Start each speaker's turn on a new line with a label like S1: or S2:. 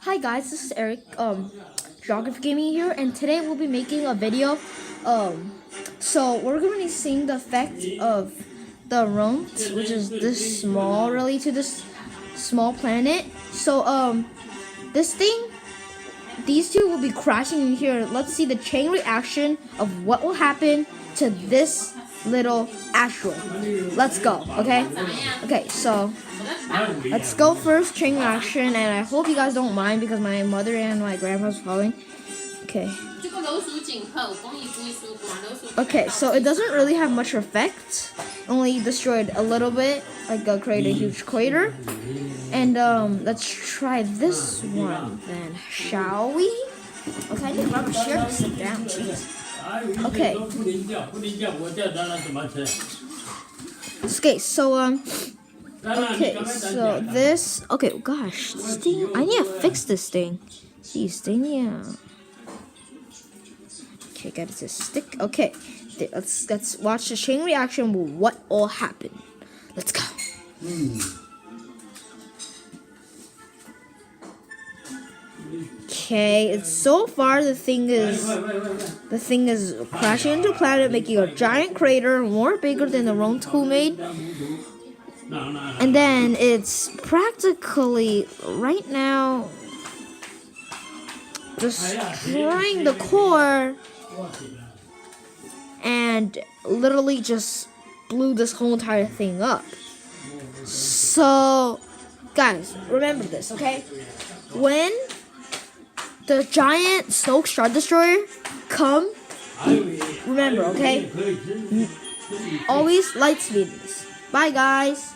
S1: Hi guys, this is Eric, Geography Gaming here, and today we'll be making a video. So we're going to be seeing the effect of the runt, which is this small, really, to this small planet. So this thing, these two will be crashing in here. Let's see the chain reaction of what will happen to this little asteroid. Let's go, okay? Okay, so let's go first, chain reaction, and I hope you guys don't mind because my mother and my grandpa's following. Okay. Okay, so it doesn't really have much effect. Only destroyed a little bit, like created a huge crater. And let's try this one then, shall we? Okay, I need to grab a chair to sit down, jeez. Okay. Okay, so okay, so this. Okay, gosh, this thing. I need to fix this thing. Jeez, thing, yeah. Okay, got it to stick. Okay, let's watch the chain reaction. What all happened? Let's go. Okay, it's so far the thing is crashing into a planet, making a giant crater more bigger than the Rontu made. And then it's practically right now destroying the core and literally just blew this whole entire thing up. So guys, remember this, okay? When the giant snow star destroyer come, remember, okay? Always light speed this. Bye guys.